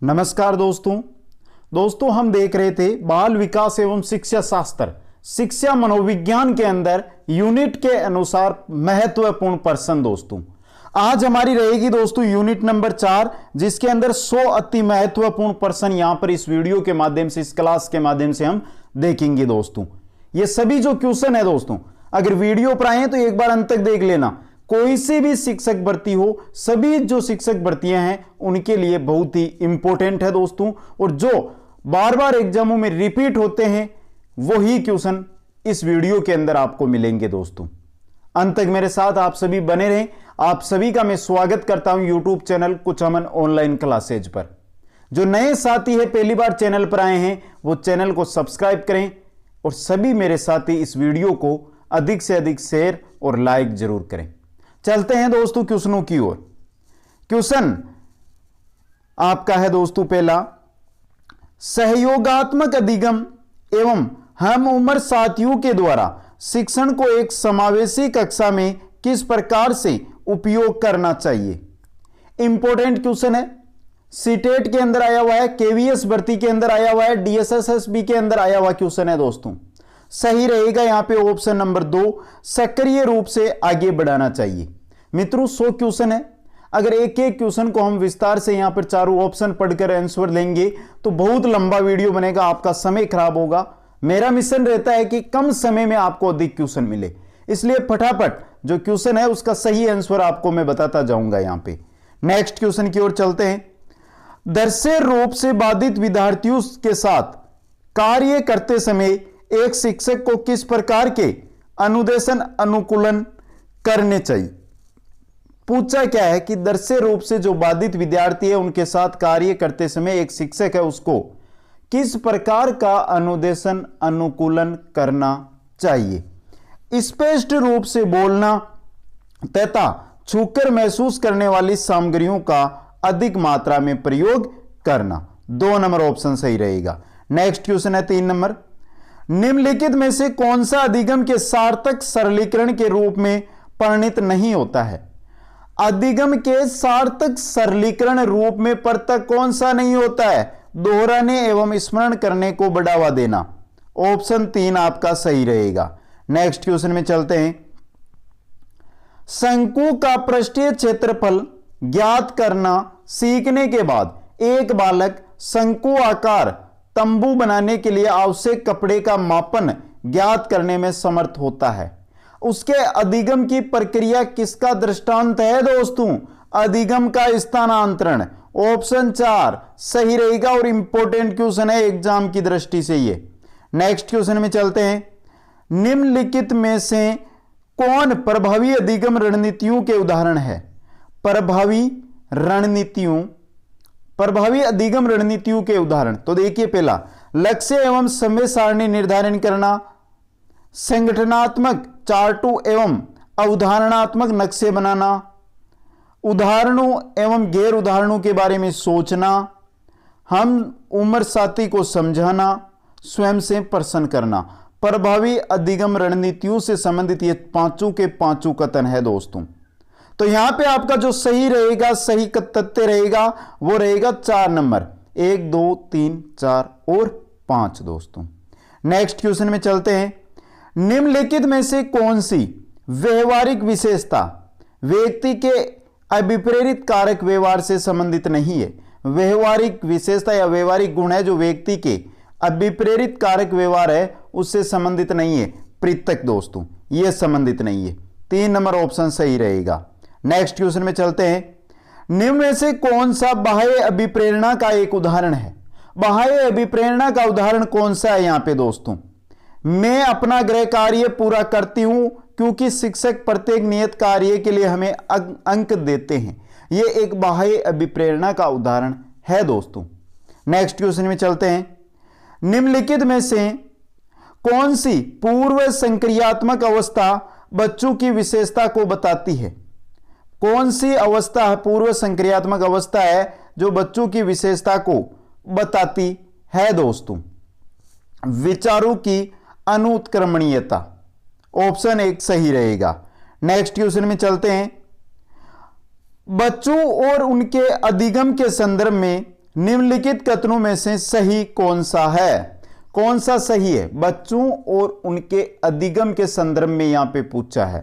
नमस्कार दोस्तों हम देख रहे थे बाल विकास एवं शिक्षा शास्त्र शिक्षा मनोविज्ञान के अंदर यूनिट के अनुसार महत्वपूर्ण प्रश्न। दोस्तों आज हमारी रहेगी दोस्तों यूनिट नंबर 4, जिसके अंदर 100 अति महत्वपूर्ण प्रश्न यहां पर इस वीडियो के माध्यम से, इस क्लास के माध्यम से हम देखेंगे। दोस्तों ये सभी जो क्वेश्चन है दोस्तों, अगर वीडियो पर आए तो एक बार अंत तक देख लेना। कोई से भी शिक्षक भर्ती हो, सभी जो शिक्षक भर्तियां हैं उनके लिए बहुत ही इंपॉर्टेंट है दोस्तों, और जो बार बार एग्जामों में रिपीट होते हैं वही क्वेश्चन इस वीडियो के अंदर आपको मिलेंगे। दोस्तों अंत तक मेरे साथ आप सभी बने रहें। आप सभी का मैं स्वागत करता हूं यूट्यूब चैनल कुछ अमन ऑनलाइन क्लासेज पर। जो नए साथी है, पहली बार चैनल पर आए हैं, वो चैनल को सब्सक्राइब करें और सभी मेरे साथी इस वीडियो को अधिक से अधिक शेयर और लाइक जरूर करें। चलते हैं दोस्तों क्वेश्चनों की ओर। क्वेश्चन आपका है दोस्तों पहला, सहयोगात्मक अधिगम एवं हम उम्र साथियों के द्वारा शिक्षण को एक समावेशी कक्षा में किस प्रकार से उपयोग करना चाहिए। इंपॉर्टेंट क्वेश्चन है, सीटेट के अंदर आया हुआ है, केवीएस भर्ती के अंदर आया हुआ है, डीएसएसएसबी के अंदर आया हुआ क्वेश्चन है। दोस्तों सही रहेगा यहां पे ऑप्शन नंबर 2, सक्रिय रूप से आगे बढ़ाना चाहिए। मित्रों 100 क्वेश्चन है, अगर एक एक क्वेश्चन को हम विस्तार से यहां पर चारों ऑप्शन पढ़कर आंसर लेंगे तो बहुत लंबा वीडियो बनेगा, आपका समय खराब होगा। मेरा मिशन रहता है कि कम समय में आपको अधिक क्वेश्चन मिले, इसलिए फटाफट जो क्वेश्चन है उसका सही आंसर आपको मैं बताता जाऊंगा। यहां पे नेक्स्ट क्वेश्चन की ओर चलते हैं। दृश्य रूप से बाधित विद्यार्थियों के साथ कार्य करते समय एक शिक्षक को किस प्रकार के अनुदेशन अनुकूलन करने चाहिए। पूछा क्या है कि दृश्य रूप से जो बाधित विद्यार्थी है उनके साथ कार्य करते समय एक शिक्षक है उसको किस प्रकार का अनुदेशन अनुकूलन करना चाहिए। स्पष्ट रूप से बोलना तथा छूकर महसूस करने वाली सामग्रियों का अधिक मात्रा में प्रयोग करना। 2 नंबर ऑप्शन सही रहेगा। नेक्स्ट क्वेश्चन है 3 नंबर, निम्नलिखित में से कौन सा अधिगम के सार्थक सरलीकरण के रूप में परिणत नहीं होता है। अधिगम के सार्थक सरलीकरण रूप में प्रत्यक कौन सा नहीं होता है। दोहराने एवं स्मरण करने को बढ़ावा देना। ऑप्शन 3 आपका सही रहेगा। नेक्स्ट क्वेश्चन में चलते हैं। शंकु का पृष्ठीय क्षेत्रफल ज्ञात करना सीखने के बाद एक बालक शंकु आकार तंबू बनाने के लिए आवश्यक कपड़े का मापन ज्ञात करने में समर्थ होता है। उसके अधिगम की प्रक्रिया किसका दृष्टांत है। दोस्तों अधिगम का स्थानांतरण। ऑप्शन 4 सही रहेगा और इंपॉर्टेंट क्वेश्चन है एग्जाम की दृष्टि से ये। नेक्स्ट क्वेश्चन में चलते हैं। निम्नलिखित में से कौन प्रभावी अधिगम रणनीतियों के उदाहरण है। प्रभावी अधिगम रणनीतियों के उदाहरण तो देखिए, पहला लक्ष्य एवं समय सारणी निर्धारण करना, संगठनात्मक चार्टों एवं अवधारणात्मक नक्शे बनाना, उदाहरणों एवं गैर उदाहरणों के बारे में सोचना, हम उम्र साथी को समझाना, स्वयं से प्रश्न करना। प्रभावी अधिगम रणनीतियों से संबंधित ये पांचों के पांचों कथन है दोस्तों। तो यहां पे आपका जो सही रहेगा, सही तथ्य रहेगा वो रहेगा 4 नंबर, 1 2 3 4 और 5 दोस्तों। नेक्स्ट क्वेश्चन में चलते हैं। निम्नलिखित में से कौन सी व्यवहारिक विशेषता व्यक्ति के अभिप्रेरित कारक व्यवहार से संबंधित नहीं है। व्यवहारिक विशेषता या व्यवहारिक गुण है जो व्यक्ति के अभिप्रेरित कारक व्यवहार है उससे संबंधित नहीं है। पृथक दोस्तों यह संबंधित नहीं है। 3 नंबर ऑप्शन सही रहेगा। नेक्स्ट क्वेश्चन में चलते हैं। निम्न में से कौन सा बाह्य अभिप्रेरणा का एक उदाहरण है। बाह्य अभिप्रेरणा का उदाहरण कौन सा है यहां पे दोस्तों। मैं अपना गृह कार्य पूरा करती हूं क्योंकि शिक्षक प्रत्येक नियत कार्य के लिए हमें अंक देते हैं। यह एक बाह्य अभिप्रेरणा का उदाहरण है दोस्तों। नेक्स्ट क्वेश्चन में चलते हैं। निम्नलिखित में से कौन सी पूर्व संक्रियात्मक अवस्था बच्चों की विशेषता को बताती है। कौन सी अवस्था पूर्व संक्रियात्मक अवस्था है जो बच्चों की विशेषता को बताती है दोस्तों। विचारों की अनुत्क्रमणीयता। ऑप्शन 1 सही रहेगा। नेक्स्ट क्वेश्चन में चलते हैं। बच्चों और उनके अधिगम के संदर्भ में निम्नलिखित कथनों में से सही कौन सा है? कौन सा सही है? बच्चों और उनके अधिगम के संदर्भ में यहां पे पूछा है।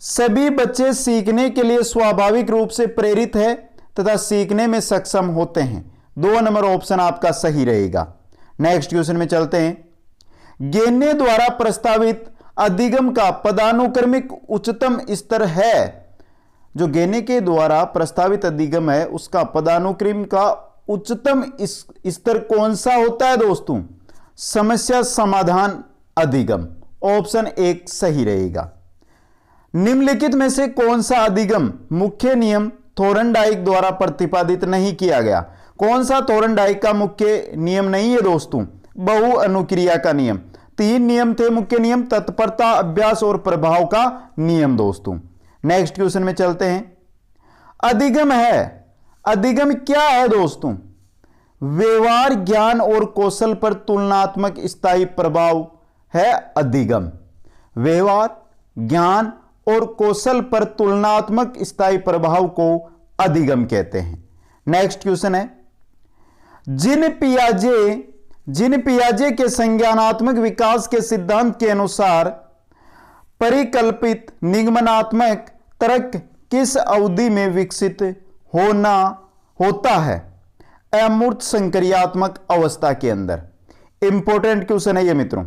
सभी बच्चे सीखने के लिए स्वाभाविक रूप से प्रेरित है तथा सीखने में सक्षम होते हैं। 2 नंबर ऑप्शन आपका सही रहेगा। नेक्स्ट क्वेश्चन में चलते हैं। गेने द्वारा प्रस्तावित अधिगम का पदानुक्रमिक उच्चतम स्तर है। जो गेने के द्वारा प्रस्तावित अधिगम है उसका पदानुक्रम का उच्चतम स्तर कौन सा होता है दोस्तों? समस्या समाधान अधिगम। ऑप्शन 1 सही रहेगा। निम्नलिखित में से कौन सा अधिगम मुख्य नियम थोरनडाइक द्वारा प्रतिपादित नहीं किया गया? कौन सा थोरनडाइक का मुख्य नियम नहीं है दोस्तों? बहु अनुक्रिया का नियम। 3 नियम थे मुख्य नियम, तत्परता, अभ्यास और प्रभाव का नियम दोस्तों। नेक्स्ट क्वेश्चन में चलते हैं। अधिगम है, अधिगम क्या है दोस्तों? व्यवहार, ज्ञान और कौशल पर तुलनात्मक स्थायी प्रभाव है अधिगम। व्यवहार, ज्ञान और कौशल पर तुलनात्मक स्थायी प्रभाव को अधिगम कहते हैं। नेक्स्ट क्वेश्चन है। जिन पियाजे के संज्ञानात्मक विकास के सिद्धांत के अनुसार परिकल्पित निगमनात्मक तर्क किस अवधि में विकसित होता है? अमूर्त संक्रियात्मक अवस्था के अंदर। इंपॉर्टेंट क्वेश्चन है ये मित्रों।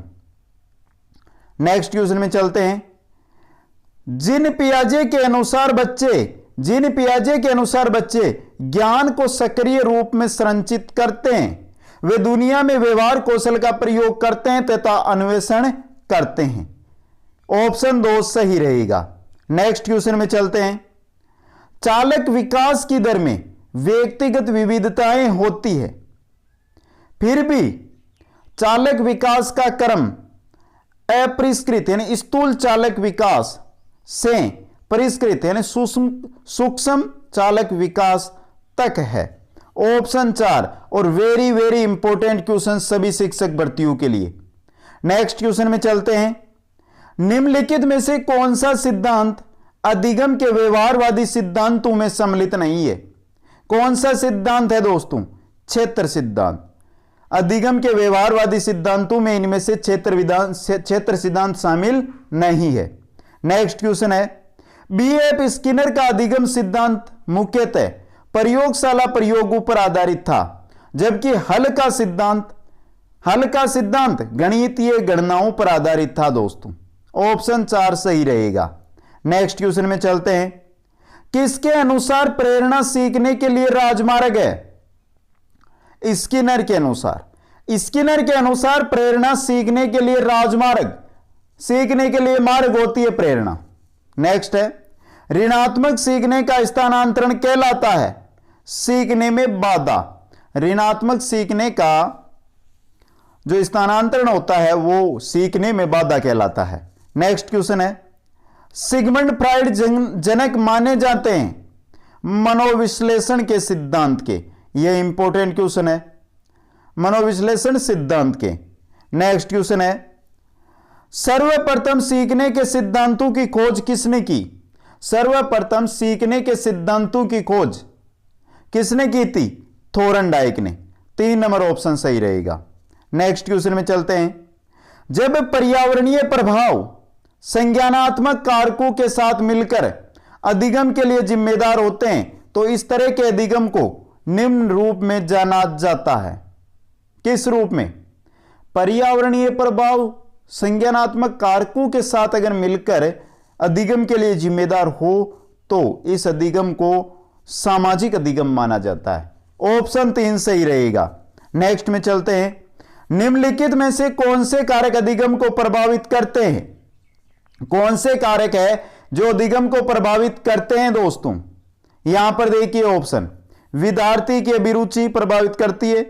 नेक्स्ट क्वेश्चन में चलते हैं। जिन पियाजे के अनुसार बच्चे ज्ञान को सक्रिय रूप में संरचित करते हैं, वे दुनिया में व्यवहार कौशल का प्रयोग करते हैं तथा अन्वेषण करते हैं। ऑप्शन 2 सही रहेगा। नेक्स्ट क्वेश्चन में चलते हैं। चालक विकास की दर में व्यक्तिगत विविधताएं होती है, फिर भी चालक विकास का क्रम अपरिष्कृत यानी स्थूल चालक विकास से परिष्कृत यानी सूक्ष्म चालक विकास तक है। ऑप्शन 4 और वेरी वेरी इंपॉर्टेंट क्वेश्चन सभी शिक्षक भर्तियों के लिए। नेक्स्ट क्वेश्चन में चलते हैं। निम्नलिखित में से कौन सा सिद्धांत अधिगम के व्यवहारवादी सिद्धांतों में सम्मिलित नहीं है? कौन सा सिद्धांत है दोस्तों? क्षेत्र सिद्धांत। अधिगम के व्यवहारवादी सिद्धांतों में इनमें से क्षेत्र सिद्धांत शामिल नहीं है। नेक्स्ट क्वेश्चन है। बीएफ स्किनर का अधिगम सिद्धांत मुख्यतः प्रयोगशाला प्रयोगों पर आधारित था, जबकि हल का सिद्धांत गणितीय गणनाओं पर आधारित था दोस्तों। ऑप्शन 4 सही रहेगा। नेक्स्ट क्वेश्चन में चलते हैं। किसके अनुसार प्रेरणा सीखने के लिए राजमार्ग है? स्किनर के अनुसार प्रेरणा सीखने के लिए राजमार्ग, सीखने के लिए मार्ग होती है प्रेरणा। नेक्स्ट है। ऋणात्मक सीखने का स्थानांतरण कहलाता है सीखने में बाधा। ऋणात्मक सीखने का जो स्थानांतरण होता है वो सीखने में बाधा कहलाता है। नेक्स्ट क्वेश्चन है। सिगमंड फ्राइड जनक माने जाते हैं मनोविश्लेषण के सिद्धांत के। यह इंपॉर्टेंट क्वेश्चन है, मनोविश्लेषण सिद्धांत के। नेक्स्ट क्वेश्चन है। सर्वप्रथम सीखने के सिद्धांतों की खोज किसने की? सर्वप्रथम सीखने के सिद्धांतों की खोज किसने की थी? थोरनडाइक ने। 3 नंबर ऑप्शन सही रहेगा। नेक्स्ट क्वेश्चन में चलते हैं। जब पर्यावरणीय प्रभाव संज्ञानात्मक कारकों के साथ मिलकर अधिगम के लिए जिम्मेदार होते हैं तो इस तरह के अधिगम को निम्न रूप में जाना जाता है। किस रूप में? पर्यावरणीय प्रभाव संज्ञानात्मक कारकों के साथ अगर मिलकर अधिगम के लिए जिम्मेदार हो तो इस अधिगम को सामाजिक अधिगम माना जाता है। ऑप्शन 3 सही रहेगा। नेक्स्ट में चलते हैं। निम्नलिखित में से कौन से कारक अधिगम को प्रभावित करते हैं? कौन से कारक है जो अधिगम को प्रभावित करते हैं दोस्तों? यहां पर देखिए ऑप्शन। विद्यार्थी की अभिरुचि प्रभावित करती है,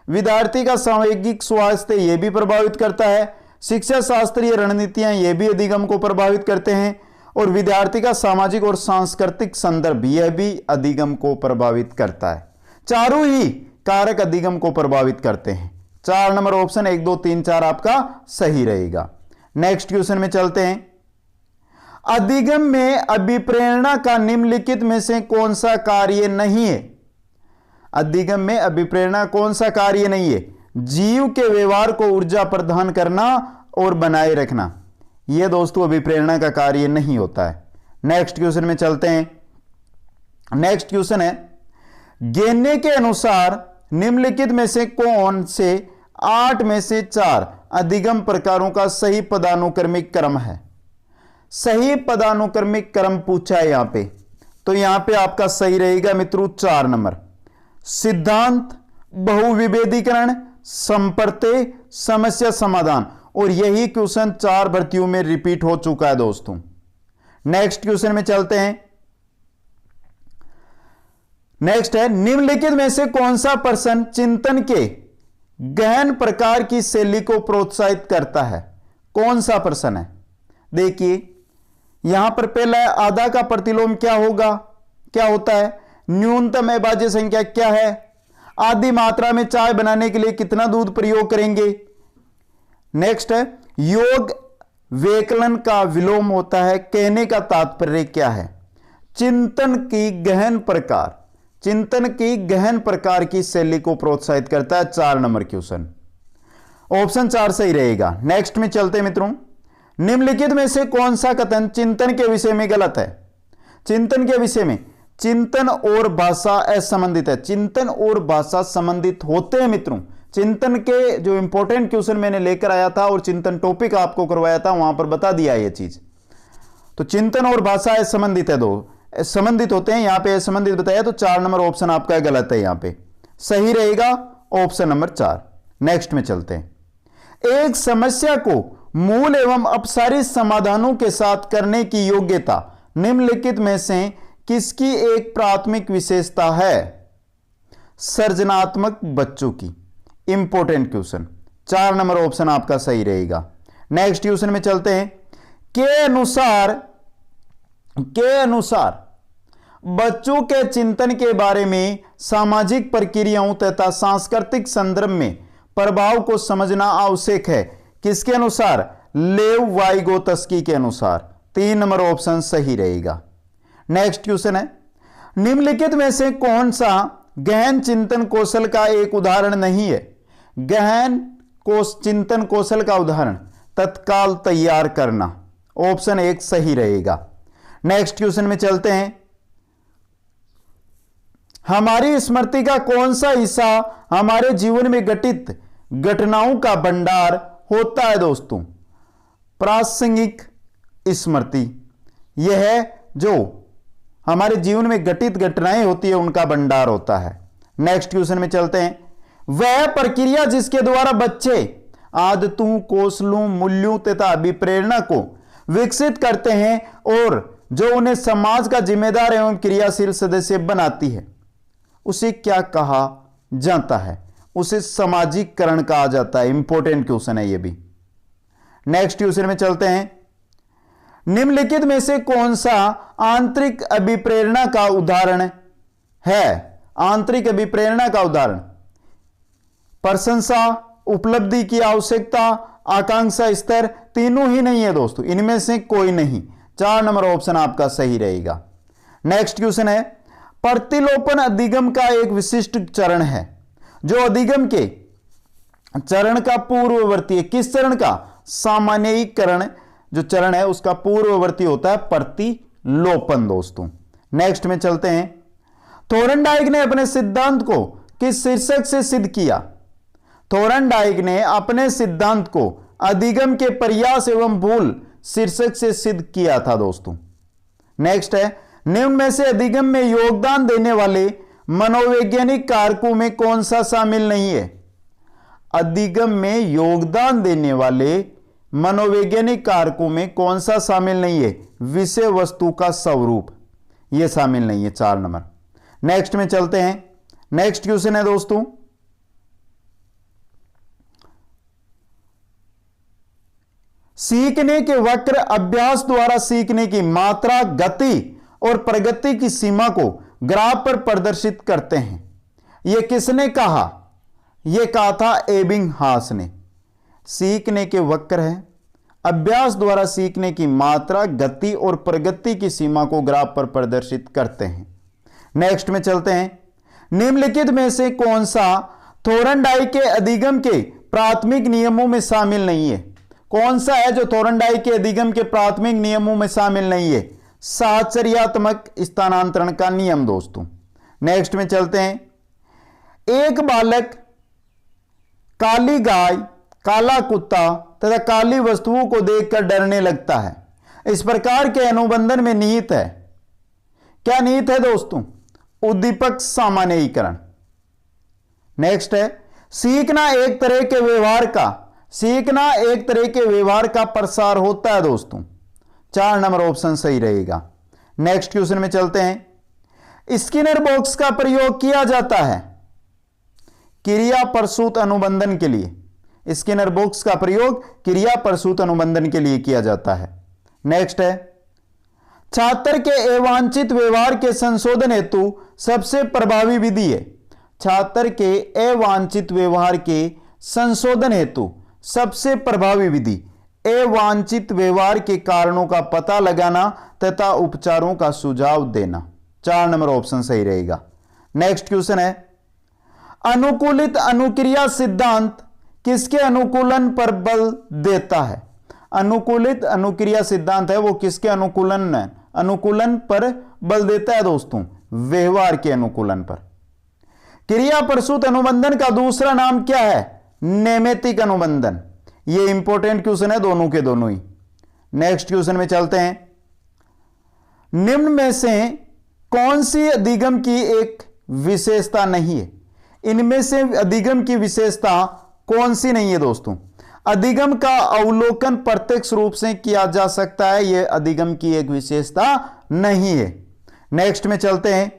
विद्यार्थी का सामूहिक स्वास्थ्य यह भी प्रभावित करता है, शिक्षा शास्त्रीय रणनीतियां यह भी अधिगम को प्रभावित करते हैं, और विद्यार्थी का सामाजिक और सांस्कृतिक संदर्भ यह भी अधिगम को प्रभावित करता है। चारों ही कारक अधिगम को प्रभावित करते हैं। 4 नंबर ऑप्शन 1, 2, 3, 4 आपका सही रहेगा। नेक्स्ट क्वेश्चन में चलते हैं। अधिगम में अभिप्रेरणा का निम्नलिखित में से कौन सा कार्य नहीं है? अधिगम में अभिप्रेरणा कौन सा कार्य नहीं है? जीव के व्यवहार को ऊर्जा प्रदान करना और बनाए रखना, यह दोस्तों अभिप्रेरणा का कार्य नहीं होता है। नेक्स्ट क्वेश्चन में चलते हैं। नेक्स्ट क्वेश्चन है, गेन्ने के अनुसार निम्नलिखित में से कौन से 8 में से 4 अधिगम प्रकारों का सही पदानुक्रमिक क्रम है? सही पदानुक्रमिक क्रम पूछा है यहां पे, तो यहां पे आपका सही रहेगा मित्रों 4 नंबर, सिद्धांत, बहुविभेदीकरण, संप्रत्यय, समस्या समाधान। और यही क्वेश्चन 4 भर्तियों में रिपीट हो चुका है दोस्तों। नेक्स्ट क्वेश्चन में चलते हैं। नेक्स्ट है, निम्नलिखित में से कौन सा प्रश्न चिंतन के गहन प्रकार की शैली को प्रोत्साहित करता है? कौन सा प्रश्न है? देखिए यहां पर पहला है, आधा का प्रतिलोम क्या होगा, क्या होता है? न्यूनतम अभाज्य संख्या क्या है? आधी मात्रा में चाय बनाने के लिए कितना दूध प्रयोग करेंगे? नेक्स्ट है, योग व्यकलन का विलोम होता है, कहने का तात्पर्य क्या है? चिंतन की गहन प्रकार की शैली को प्रोत्साहित करता है। 4 नंबर क्वेश्चन, ऑप्शन 4 सही रहेगा। नेक्स्ट में चलते हैं मित्रों। निम्नलिखित में से कौन सा कथन चिंतन के विषय में गलत है? चिंतन के विषय में चिंतन और भाषा असंबंधित है। चिंतन और भाषा संबंधित होते हैं मित्रों। चिंतन के जो इंपॉर्टेंट क्वेश्चन मैंने लेकर आया था और चिंतन टॉपिक आपको करवाया था, वहां पर बता दिया ये चीज। तो चिंतन और भाषा असंबंधित है, दो संबंधित होते हैं, यहां पे असंबंधित बताया, तो 4 नंबर ऑप्शन आपका गलत है। यहां पे सही रहेगा ऑप्शन नंबर 4। नेक्स्ट में चलते हैं। एक समस्या को मूल एवं अपसारी समाधानों के साथ करने की योग्यता निम्नलिखित में से किसकी एक प्राथमिक विशेषता है? सर्जनात्मक बच्चों की। इंपॉर्टेंट क्वेश्चन, 4 नंबर ऑप्शन आपका सही रहेगा। नेक्स्ट क्वेश्चन में चलते हैं। के अनुसार बच्चों के चिंतन के बारे में सामाजिक प्रक्रियाओं तथा सांस्कृतिक संदर्भ में प्रभाव को समझना आवश्यक है। किसके अनुसार? लेव वाइगोत्स्की के अनुसार। 3 नंबर ऑप्शन सही रहेगा। नेक्स्ट क्वेश्चन है, निम्नलिखित में से कौन सा गहन चिंतन कौशल का एक उदाहरण नहीं है? गहन चिंतन कौशल का उदाहरण तत्काल तैयार करना। ऑप्शन 1 सही रहेगा। नेक्स्ट क्वेश्चन में चलते हैं। हमारी स्मृति का कौन सा हिस्सा हमारे जीवन में घटित घटनाओं का भंडार होता है? दोस्तों, प्रासंगिक स्मृति, यह है जो हमारे जीवन में घटित घटनाएं होती है उनका भंडार होता है। नेक्स्ट क्वेश्चन में चलते हैं। वह प्रक्रिया जिसके द्वारा बच्चे आदतों, कौशलों, मूल्यों तथा अभिप्रेरणा को विकसित करते हैं और जो उन्हें समाज का जिम्मेदार एवं क्रियाशील सदस्य बनाती है, उसे क्या कहा जाता है? उसे सामाजिकरण कहा जाता है। इंपॉर्टेंट क्वेश्चन है ये भी। नेक्स्ट क्वेश्चन में चलते हैं। निम्नलिखित में से कौन सा आंतरिक अभिप्रेरणा का उदाहरण है? आंतरिक अभिप्रेरणा का उदाहरण प्रशंसा, उपलब्धि की आवश्यकता, आकांक्षा स्तर, तीनों ही नहीं है दोस्तों, इनमें से कोई नहीं। 4 नंबर ऑप्शन आपका सही रहेगा। नेक्स्ट क्वेश्चन है। प्रतिलोपन अधिगम का एक विशिष्ट चरण है जो अधिगम के चरण का पूर्ववर्ती है। किस चरण का? सामान्यीकरण जो चरण है उसका पूर्ववर्ती होता है प्रतिलोपन दोस्तों। नेक्स्ट में चलते हैं। थोरनडाइक ने अपने सिद्धांत को किस शीर्षक से सिद्ध किया? थोरनडाइक ने अपने सिद्धांत को अधिगम के प्रयास एवं भूल शीर्षक से सिद्ध किया था दोस्तों। नेक्स्ट है। निम्न में से अधिगम में योगदान देने वाले मनोवैज्ञानिक कारकों में कौन सा शामिल नहीं है? अधिगम में योगदान देने वाले मनोवैज्ञानिक कारकों में कौन सा शामिल नहीं है? विषय वस्तु का स्वरूप, यह शामिल नहीं है। 4 नंबर। नेक्स्ट में चलते हैं। नेक्स्ट क्वेश्चन है दोस्तों। सीखने के वक्र अभ्यास द्वारा सीखने की मात्रा, गति और प्रगति की सीमा को ग्राफ पर प्रदर्शित करते हैं। यह किसने कहा? यह कहा था एबिंगहास ने। सीखने के वक्र है, अभ्यास द्वारा सीखने की मात्रा, गति और प्रगति की सीमा को ग्राफ पर प्रदर्शित करते हैं। नेक्स्ट में चलते हैं। निम्नलिखित में से कौन सा थोरनडाई के अधिगम के प्राथमिक नियमों में शामिल नहीं है? कौन सा है जो थोरनडाई के अधिगम के प्राथमिक नियमों में शामिल नहीं है? साहचर्यात्मक स्थानांतरण का नियम दोस्तों। नेक्स्ट में चलते हैं। एक बालक काली गाय, काला कुत्ता तथा काली वस्तुओं को देखकर डरने लगता है। इस प्रकार के अनुबंधन में निहित है, क्या निहित है दोस्तों? उद्दीपक सामान्यीकरण। नेक्स्ट है, सीखना एक तरह के व्यवहार का प्रसार होता है दोस्तों। 4 नंबर ऑप्शन सही रहेगा। नेक्स्ट क्वेश्चन में चलते हैं। स्किनर बॉक्स का प्रयोग किया जाता है क्रिया प्रसूत अनुबंधन के लिए। स्किनर बॉक्स का प्रयोग क्रिया प्रसूत अनुबंधन के लिए किया जाता है। नेक्स्ट है, छात्र के अवांछित व्यवहार के संशोधन हेतु सबसे प्रभावी विधि है। छात्र के अवांछित व्यवहार के संशोधन हेतु सबसे प्रभावी विधि अवांछित व्यवहार के कारणों का पता लगाना तथा उपचारों का सुझाव देना। 4 नंबर ऑप्शन सही रहेगा। नेक्स्ट क्वेश्चन है, अनुकूलित अनुक्रिया सिद्धांत किसके अनुकूलन पर बल देता है? अनुकूलित अनुक्रिया सिद्धांत है वो किसके अनुकूलन पर बल देता है दोस्तों? व्यवहार के अनुकूलन पर। क्रिया प्रसूत अनुबंधन का दूसरा नाम क्या है? नैमित्तिक अनुबंधन। ये इंपॉर्टेंट क्वेश्चन है दोनों के दोनों ही। नेक्स्ट क्वेश्चन में चलते हैं। निम्न में से कौन सी अधिगम की एक विशेषता नहीं है? इनमें से अधिगम की विशेषता कौन सी नहीं है दोस्तों? अधिगम का अवलोकन प्रत्यक्ष रूप से किया जा सकता है, यह अधिगम की एक विशेषता नहीं है। नेक्स्ट में चलते हैं।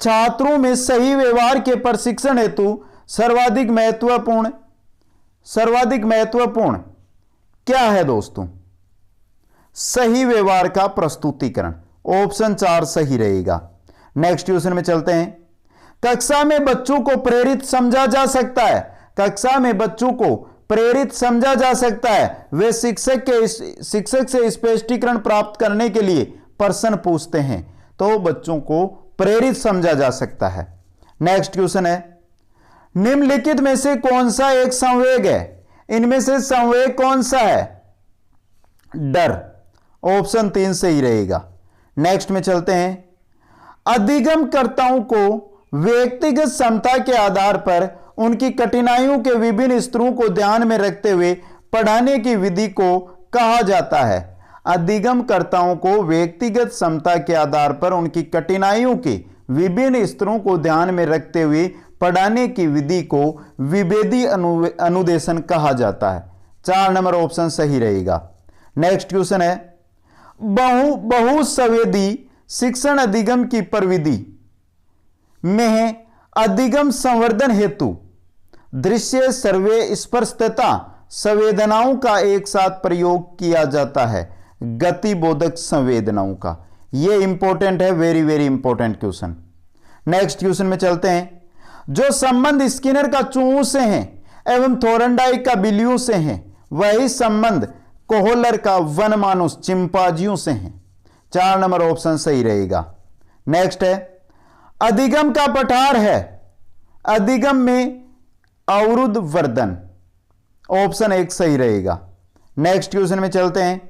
छात्रों में सही व्यवहार के प्रशिक्षण हेतु सर्वाधिक महत्वपूर्ण क्या है दोस्तों? सही व्यवहार का प्रस्तुतिकरण। ऑप्शन 4 सही रहेगा। नेक्स्ट क्वेश्चन में चलते हैं। कक्षा में बच्चों को प्रेरित समझा जा सकता है। कक्षा में बच्चों को प्रेरित समझा जा सकता है वे शिक्षक से स्पष्टीकरण प्राप्त करने के लिए प्रश्न पूछते हैं, तो बच्चों को प्रेरित समझा जा सकता है। नेक्स्ट क्वेश्चन है, निम्नलिखित में से कौन सा एक संवेग है? इनमें से संवेग कौन सा है? डर। ऑप्शन 3 सही रहेगा। नेक्स्ट में चलते हैं। अधिगमकर्ताओं को व्यक्तिगत क्षमता के आधार पर उनकी कठिनाइयों के विभिन्न स्तरों को ध्यान में रखते हुए पढ़ाने की विधि को कहा जाता है। अधिगमकर्ताओं को व्यक्तिगत क्षमता के आधार पर उनकी कठिनाइयों के विभिन्न स्तरों को ध्यान में रखते हुए पढ़ाने की विधि को विभेदी अनुदेशन कहा जाता है। 4 नंबर ऑप्शन सही रहेगा। नेक्स्ट क्वेश्चन है, बहुसंवेदी शिक्षण अधिगम की प्रविधि में अधिगम संवर्धन हेतु दृश्य, सर्वे, स्पर्श तथा संवेदनाओं का एक साथ प्रयोग किया जाता है। गतिबोधक संवेदनाओं का, यह इंपॉर्टेंट है, very very important question. Next question में चलते हैं। जो संबंध स्किनर का चूहों से है एवं थोरनडाई का बिल्लियों से है, वही संबंध कोहलर का वनमानुष चिंपांजियों से है। 4 नंबर ऑप्शन सही रहेगा। नेक्स्ट है, अधिगम का पठार है अधिगम में अवरुद्ध वर्धन। ऑप्शन 1 सही रहेगा। नेक्स्ट क्वेश्चन में चलते हैं।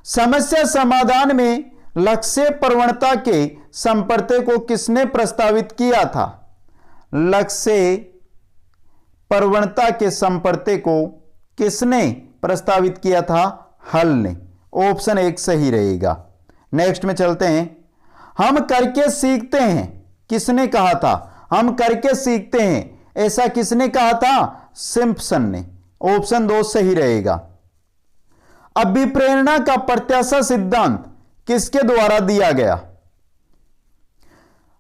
समस्या समाधान में लक्ष्य प्रवणता के संपर्क को किसने प्रस्तावित किया था? लक्ष्य प्रवणता के संपर्क को किसने प्रस्तावित किया था? हल ने। ऑप्शन 1 सही रहेगा। नेक्स्ट में चलते हैं। हम करके सीखते हैं, किसने कहा था? हम करके सीखते हैं, ऐसा किसने कहा था? सिम्पसन ने। ऑप्शन 2 सही रहेगा। अभिप्रेरणा का प्रत्याशा सिद्धांत किसके द्वारा दिया गया?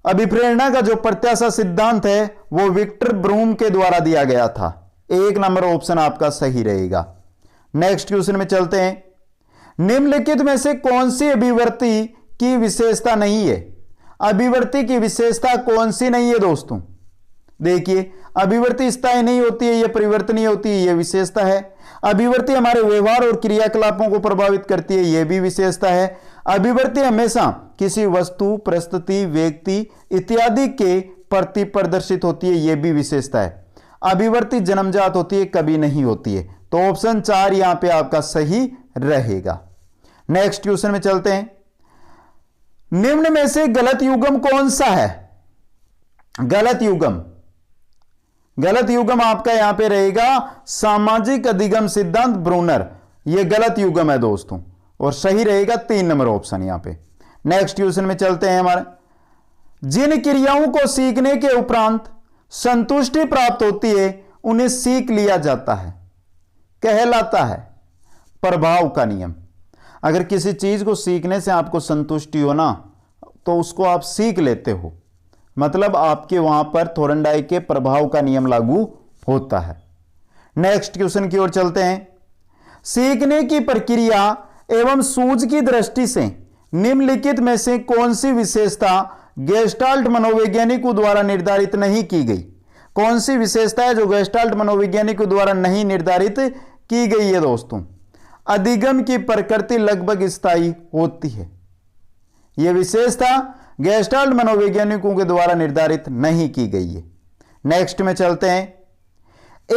अभिप्रेरणा का जो प्रत्याशा सिद्धांत है वो विक्टर ब्रूम के द्वारा दिया गया था। 1 नंबर ऑप्शन आपका सही रहेगा। नेक्स्ट क्वेश्चन में चलते हैं। निम्नलिखित में से कौन सी अभिव्यक्ति की विशेषता नहीं है? अभिव्यक्ति की विशेषता कौन सी नहीं है दोस्तों? देखिए, अभिव्यक्ति स्थायी नहीं होती है, यह परिवर्तनीय होती है, यह विशेषता है। अभिव्यक्ति हमारे व्यवहार और क्रियाकलापों को प्रभावित करती है, यह भी विशेषता है। अभिव्यक्ति हमेशा किसी वस्तु, परिस्थिति, व्यक्ति इत्यादि के प्रति प्रदर्शित होती है, यह भी विशेषता है। अभिवर्ती जन्मजात होती है, कभी नहीं होती है। तो ऑप्शन 4 यहां पे आपका सही रहेगा। नेक्स्ट क्वेश्चन में चलते हैं। निम्न में से गलत युग्म कौन सा है? गलत युग्म आपका यहां पे रहेगा सामाजिक अधिगम सिद्धांत ब्रूनर। यह गलत युग्म है दोस्तों, और सही रहेगा 3 नंबर ऑप्शन यहां पे। नेक्स्ट क्वेश्चन में चलते हैं हमारे। जिन क्रियाओं को सीखने के उपरांत संतुष्टि प्राप्त होती है उन्हें सीख लिया जाता है, कहलाता है प्रभाव का नियम। अगर किसी चीज को सीखने से आपको संतुष्टि हो ना, तो उसको आप सीख लेते हो, मतलब आपके वहां पर थोरनडाई के प्रभाव का नियम लागू होता है। नेक्स्ट क्वेश्चन की ओर चलते हैं। सीखने की प्रक्रिया एवं सूझ की दृष्टि से निम्नलिखित में से कौन सी विशेषता गेस्टाल्ट मनोवैज्ञानिकों द्वारा निर्धारित नहीं की गई? कौन सी विशेषता है जो गेस्टाल्ट मनोवैज्ञानिकों द्वारा नहीं निर्धारित की गई है दोस्तों? अधिगम की प्रकृति लगभग स्थायी होती है। यह विशेषता गेस्टाल्ट मनोवैज्ञानिकों के द्वारा निर्धारित नहीं की गई है। नेक्स्ट में चलते हैं।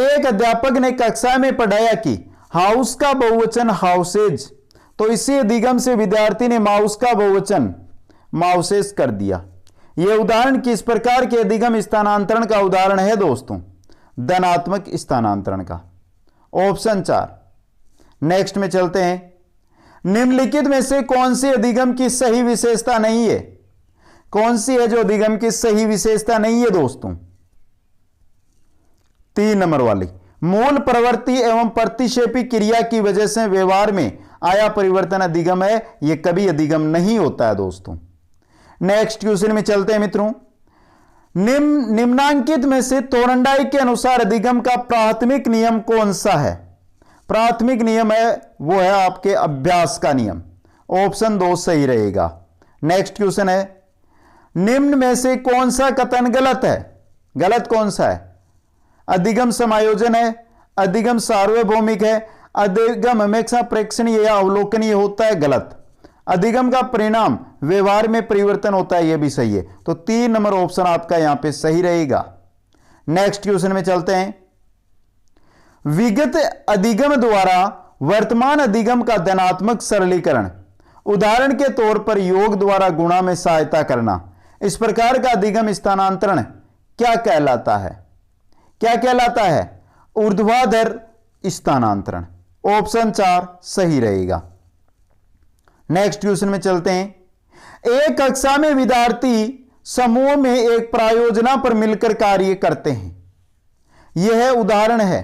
एक अध्यापक ने कक्षा में पढ़ाया कि हाउस का बहुवचन हाउसेज, तो इसी अधिगम से विद्यार्थी ने माउस का बहुवचन माउसेस कर दिया। यह उदाहरण किस प्रकार के अधिगम स्थानांतरण का उदाहरण है दोस्तों? धनात्मक स्थानांतरण का, ऑप्शन 4। नेक्स्ट में चलते हैं। निम्नलिखित में से कौन सी अधिगम की सही विशेषता नहीं है? कौन सी है जो अधिगम की सही विशेषता नहीं है दोस्तों? 3 नंबर वाली, मूल प्रवृत्ति एवं प्रतिक्षेपी क्रिया की वजह से व्यवहार में आया परिवर्तन अधिगम है। यह कभी अधिगम नहीं होता है दोस्तों। नेक्स्ट क्वेश्चन में चलते हैं मित्रों। निम्नांकित में से थोरनडाई के अनुसार अधिगम का प्राथमिक नियम कौन सा है? प्राथमिक नियम है वो है आपके अभ्यास का नियम, ऑप्शन 2 सही रहेगा। नेक्स्ट क्वेश्चन है। निम्न में से कौन सा कथन गलत है? गलत कौन सा है? अधिगम समायोजन है, अधिगम सार्वभौमिक है, अधिगम हमेशा प्रेक्षणीय या अवलोकनीय होता है, गलत। अधिगम का परिणाम व्यवहार में परिवर्तन होता है, यह भी सही है। तो 3 नंबर ऑप्शन आपका यहां पे सही रहेगा। नेक्स्ट क्वेश्चन में चलते हैं। विगत अधिगम द्वारा वर्तमान अधिगम का धनात्मक सरलीकरण, उदाहरण के तौर पर योग द्वारा गुणा में सहायता करना, इस प्रकार का अधिगम स्थानांतरण क्या कहलाता है? क्या कहलाता है? ऊर्ध्वाधर स्थानांतरण, ऑप्शन 4 सही रहेगा। नेक्स्ट क्वेश्चन में चलते हैं। एक कक्षा में विद्यार्थी समूह में एक प्रायोजना पर मिलकर कार्य करते हैं। यह उदाहरण है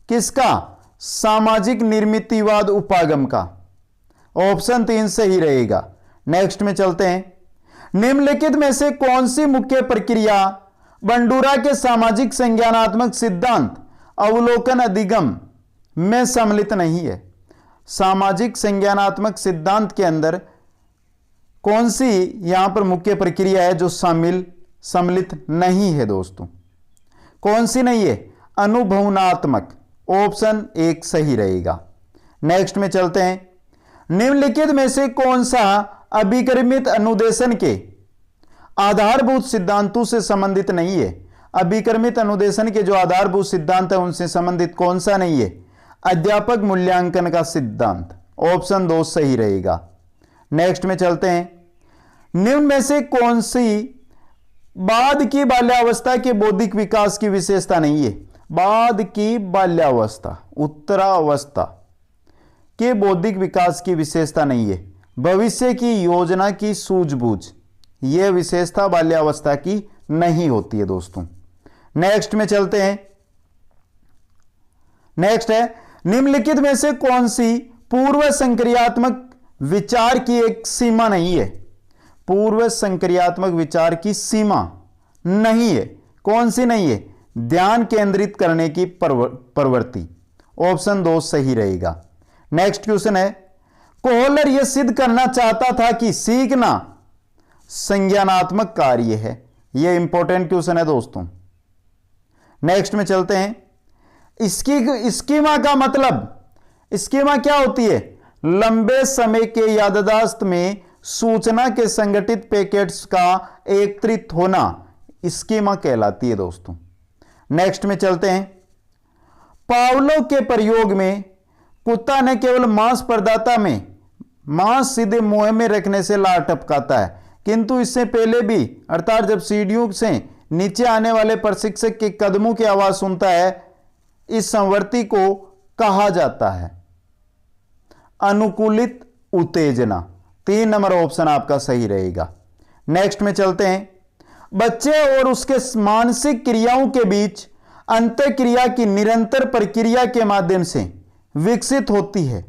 किसका? सामाजिक निर्मितिवाद उपागम का, ऑप्शन 3 सही रहेगा। नेक्स्ट में चलते हैं। निम्नलिखित में से कौन सी मुख्य प्रक्रिया बंडूरा के सामाजिक संज्ञानात्मक सिद्धांत अवलोकन अधिगम में सम्मिलित नहीं है? सामाजिक संज्ञानात्मक सिद्धांत के अंदर कौन सी यहां पर मुख्य प्रक्रिया है जो सम्मिलित नहीं है दोस्तों? कौन सी नहीं है? अनुभवनात्मक, ऑप्शन 1 सही रहेगा। नेक्स्ट में चलते हैं। निम्नलिखित में से कौन सा अभिक्रमित अनुदेशन के आधारभूत सिद्धांतों से संबंधित नहीं है? अभिक्रमित अनुदेशन के जो आधारभूत सिद्धांत है उनसे संबंधित कौन सा नहीं है? अध्यापक मूल्यांकन का सिद्धांत, ऑप्शन 2 सही रहेगा। नेक्स्ट में चलते हैं। निम्न में से कौन सी बाद की बाल्यावस्था के बौद्धिक विकास की विशेषता नहीं है? बाद की बाल्यावस्था, उत्तरावस्था के बौद्धिक विकास की विशेषता नहीं है। भविष्य की योजना की सूझबूझ, यह विशेषता बाल्यावस्था की नहीं होती है दोस्तों। नेक्स्ट में चलते हैं। नेक्स्ट है। निम्नलिखित में से कौन सी पूर्व संक्रियात्मक विचार की एक सीमा नहीं है? पूर्व संक्रियात्मक विचार की सीमा नहीं है, कौन सी नहीं है? ध्यान केंद्रित करने की प्रवृत्ति, ऑप्शन 2 सही रहेगा। नेक्स्ट क्वेश्चन है। कोहलर यह सिद्ध करना चाहता था कि सीखना संज्ञानात्मक कार्य है। यह इंपॉर्टेंट क्वेश्चन है दोस्तों। नेक्स्ट में चलते हैं। स्कीमा का मतलब, स्कीमा क्या होती है? लंबे समय के याददाश्त में सूचना के संगठित पैकेट्स का एकत्रित होना, स्कीमा कहलाती है दोस्तों। नेक्स्ट में चलते हैं। पावलोव के प्रयोग में कुत्ता न केवल मांस प्रदाता में मांस सीधे मुंह में रखने से लार टपकाता है, किंतु इससे पहले भी अर्थात जब सीढ़ियों से नीचे आने वाले प्रशिक्षक के कदमों की आवाज सुनता है, इस संवर्ती को कहा जाता है अनुकूलित उत्तेजना। 3 नंबर ऑप्शन आपका सही रहेगा। नेक्स्ट में चलते हैं। बच्चे और उसके मानसिक क्रियाओं के बीच अंतःक्रिया की निरंतर प्रक्रिया के माध्यम से विकसित होती है।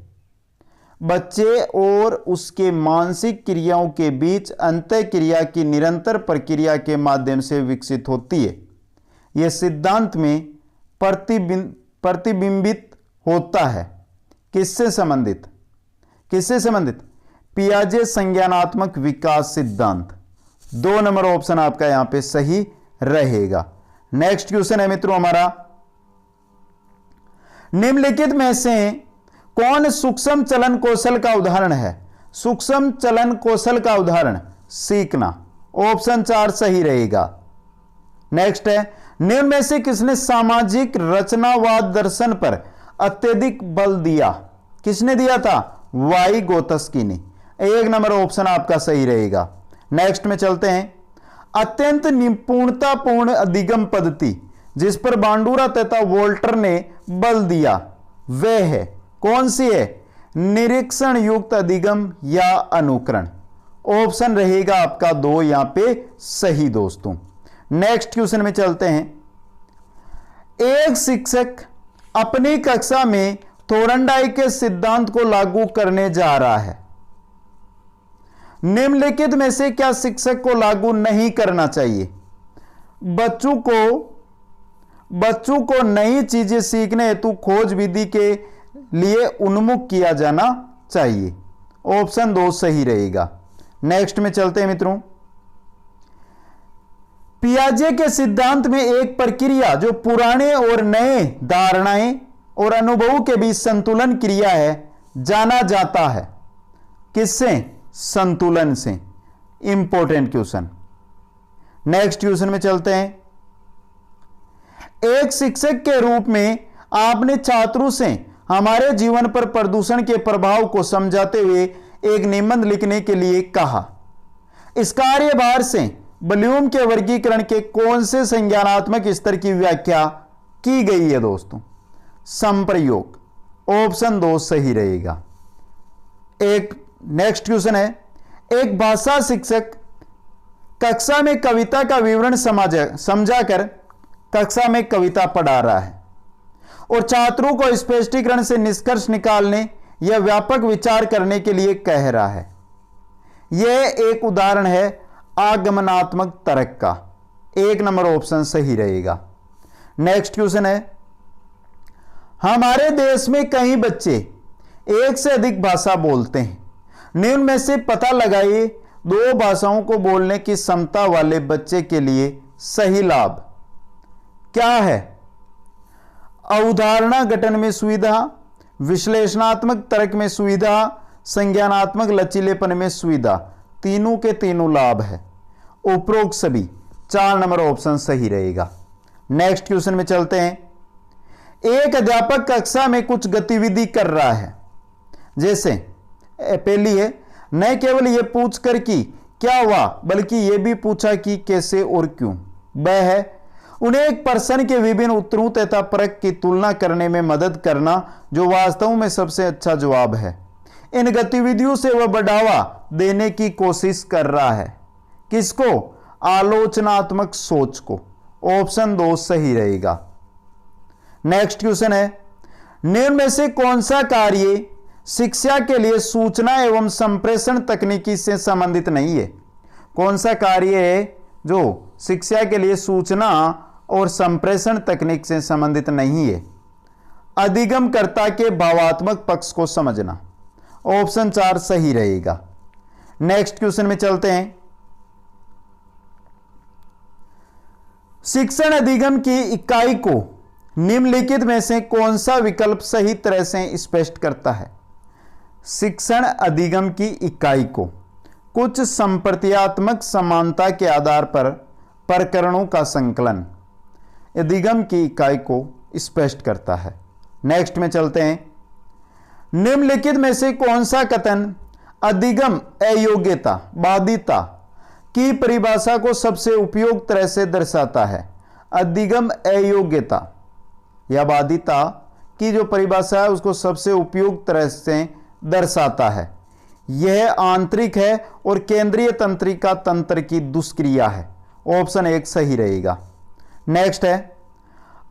बच्चे और उसके मानसिक क्रियाओं के बीच अंतःक्रिया की निरंतर प्रक्रिया के माध्यम से विकसित होती है। यह सिद्धांत में प्रतिबिंबित होता है। किससे संबंधित? पियाजे संज्ञानात्मक विकास सिद्धांत। 2 नंबर ऑप्शन आपका यहां पे सही रहेगा। नेक्स्ट क्वेश्चन है मित्रों हमारा, निम्नलिखित में से कौन सूक्ष्म चलन कौशल का उदाहरण है? सूक्ष्म चलन कौशल का उदाहरण सीखना। ऑप्शन 4 सही रहेगा। नेक्स्ट है, निम्न में से किसने सामाजिक रचनावाद दर्शन पर अत्यधिक बल दिया? किसने दिया था? वाइगोत्स्की ने। 1 नंबर ऑप्शन आपका सही रहेगा। नेक्स्ट में चलते हैं। अत्यंत निपुणतापूर्ण अधिगम पद्धति जिस पर बांडुरा तथा वोल्टर ने बल दिया वह है कौन सी है? निरीक्षण युक्त अधिगम या अनुकरण। ऑप्शन रहेगा आपका 2 यहां पे सही दोस्तों। नेक्स्ट क्वेश्चन में चलते हैं। एक शिक्षक अपनी कक्षा में थोरनडाई के सिद्धांत को लागू करने जा रहा है। निम्नलिखित में से क्या शिक्षक को लागू नहीं करना चाहिए? बच्चों को नई चीजें सीखने हेतु खोज विधि के लिए उन्मुख किया जाना चाहिए। ऑप्शन 2 सही रहेगा। नेक्स्ट में चलते हैं मित्रों। पियाजे के सिद्धांत में एक प्रक्रिया जो पुराने और नए धारणाएं और अनुभवों के बीच संतुलन क्रिया है जाना जाता है। किससे? संतुलन से। Important question. नेक्स्ट क्वेश्चन में चलते हैं। एक शिक्षक के रूप में आपने छात्रों से हमारे जीवन पर प्रदूषण के प्रभाव को समझाते हुए एक निबंध लिखने के लिए कहा। इस कार्यभार से ब्लूम के वर्गीकरण के कौन से संज्ञानात्मक स्तर की व्याख्या की गई है दोस्तों? संप्रयोग। ऑप्शन 2 सही रहेगा। एक नेक्स्ट क्वेश्चन है। एक भाषा शिक्षक कक्षा में कविता का विवरण समझाकर कक्षा में कविता पढ़ा रहा है और छात्रों को स्पष्टीकरण से निष्कर्ष निकालने या व्यापक विचार करने के लिए कह रहा है। यह एक उदाहरण है आगमनात्मक तर्क का। 1 नंबर ऑप्शन सही रहेगा। नेक्स्ट क्वेश्चन है। हमारे देश में कई बच्चे एक से अधिक भाषा बोलते हैं। निम्न में से पता लगाइए 2 भाषाओं को बोलने की क्षमता वाले बच्चे के लिए सही लाभ क्या है? अवधारणा गठन में सुविधा, विश्लेषणात्मक तर्क में सुविधा, संज्ञानात्मक लचीलेपन में सुविधा। तीनों के तीनों लाभ है। उपरोक्त सभी 4 नंबर ऑप्शन सही रहेगा। नेक्स्ट क्वेश्चन में चलते हैं। एक अध्यापक कक्षा में कुछ गतिविधि कर रहा है। जैसे पहली है, न केवल यह पूछकर कि क्या हुआ बल्कि यह भी पूछा कि कैसे और क्यों। वह है उन्हें एक प्रश्न के विभिन्न उत्तरों तथा परख की तुलना करने में मदद करना जो वास्तव में सबसे अच्छा जवाब है। इन गतिविधियों से वह बढ़ावा देने की कोशिश कर रहा है। किसको? आलोचनात्मक सोच को। ऑप्शन 2 सही रहेगा। नेक्स्ट क्वेश्चन है। निम्न में से कौन सा कार्य शिक्षा के लिए सूचना एवं संप्रेषण तकनीकी से संबंधित नहीं है? कौन सा कार्य है जो शिक्षा के लिए सूचना और संप्रेषण तकनीक से संबंधित नहीं है? अधिगमकर्ता के भावात्मक पक्ष को समझना। ऑप्शन 4 सही रहेगा। नेक्स्ट क्वेश्चन में चलते हैं। शिक्षण अधिगम की इकाई को निम्नलिखित में से कौन सा विकल्प सही तरह से स्पष्ट करता है? शिक्षण अधिगम की इकाई को कुछ संप्रत्यात्मक समानता के आधार पर प्रकरणों का संकलन अधिगम की इकाई को स्पष्ट करता है। नेक्स्ट में चलते हैं। निम्नलिखित में से कौन सा कथन अधिगम अयोग्यता बाधिता की परिभाषा को सबसे उपयुक्त तरह से दर्शाता है? अधिगम अयोग्यता या बाधिता की जो परिभाषा है उसको सबसे उपयुक्त तरह से दर्शाता है। यह आंतरिक है और केंद्रीय तंत्रिका तंत्र की दुष्क्रिया है। ऑप्शन 1 सही रहेगा। नेक्स्ट है,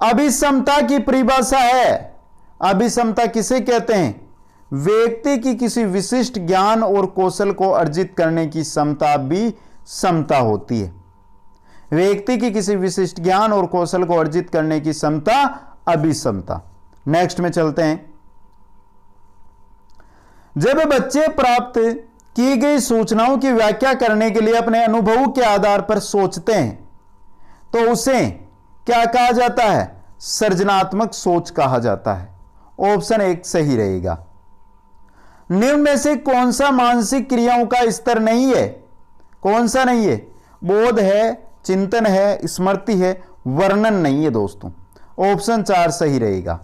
अभिसमता की परिभाषा है। अभिसमता किसे कहते हैं? व्यक्ति की किसी विशिष्ट ज्ञान और कौशल को अर्जित करने की क्षमता भी समता होती है। व्यक्ति की किसी विशिष्ट ज्ञान और कौशल को अर्जित करने की क्षमता अभिसमता। नेक्स्ट में चलते हैं। जब बच्चे प्राप्त की गई सूचनाओं की व्याख्या करने के लिए अपने अनुभव के आधार पर सोचते हैं तो उसे क्या कहा जाता है? सृजनात्मक सोच कहा जाता है। ऑप्शन 1 सही रहेगा। निम्न में से कौन सा मानसिक क्रियाओं का स्तर नहीं है? कौन सा नहीं है? बोध है, चिंतन है, स्मृति है, वर्णन नहीं है दोस्तों। ऑप्शन 4 सही रहेगा।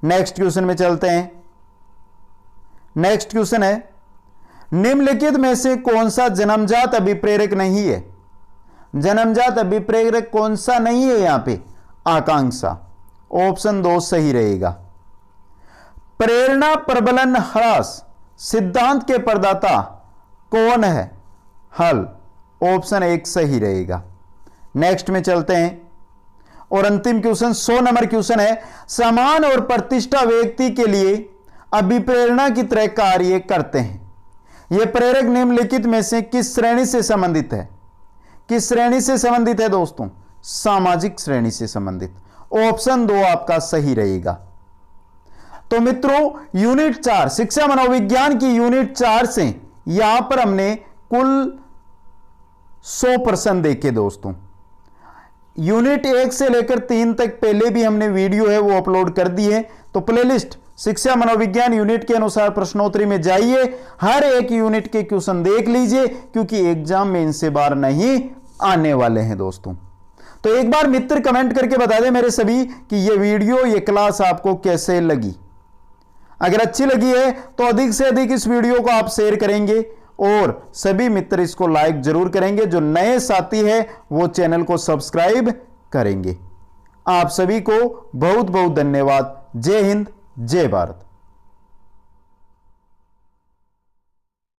नेक्स्ट क्वेश्चन में चलते हैं। नेक्स्ट क्वेश्चन है, निम्नलिखित में से कौन सा जन्मजात अभिप्रेरक नहीं है? जन्मजात अभिप्रेरक कौन सा नहीं है यहां पे? आकांक्षा। ऑप्शन 2 सही रहेगा। प्रेरणा प्रबलन ह्रास सिद्धांत के प्रदाता कौन है? हल। ऑप्शन 1 सही रहेगा। नेक्स्ट में चलते हैं और अंतिम क्वेश्चन 100 नंबर क्वेश्चन है, समान और प्रतिष्ठा व्यक्ति के लिए अभिप्रेरणा की तरह कार्य करते हैं। यह प्रेरक निम्नलिखित में से किस श्रेणी से संबंधित है? किस श्रेणी से संबंधित है दोस्तों? सामाजिक श्रेणी से संबंधित। ऑप्शन 2 आपका सही रहेगा। तो मित्रों, यूनिट 4 शिक्षा मनोविज्ञान की यूनिट 4 से यहां पर हमने कुल 100 प्रश्न देखे दोस्तों। यूनिट 1 से लेकर 3 तक पहले भी हमने वीडियो है वो अपलोड कर दी है। तो प्लेलिस्ट शिक्षा मनोविज्ञान यूनिट के अनुसार प्रश्नोत्तरी में जाइए, हर एक यूनिट के क्वेश्चन देख लीजिए, क्योंकि एग्जाम में इनसे बाहर नहीं आने वाले हैं दोस्तों। तो एक बार मित्र कमेंट करके बता दें मेरे सभी कि ये वीडियो ये क्लास आपको कैसे लगी। अगर अच्छी लगी है तो अधिक से अधिक इस वीडियो को आप शेयर करेंगे और सभी मित्र इसको लाइक जरूर करेंगे। जो नए साथी है वो चैनल को सब्सक्राइब करेंगे। आप सभी को बहुत बहुत धन्यवाद। जय हिंद, जय भारत।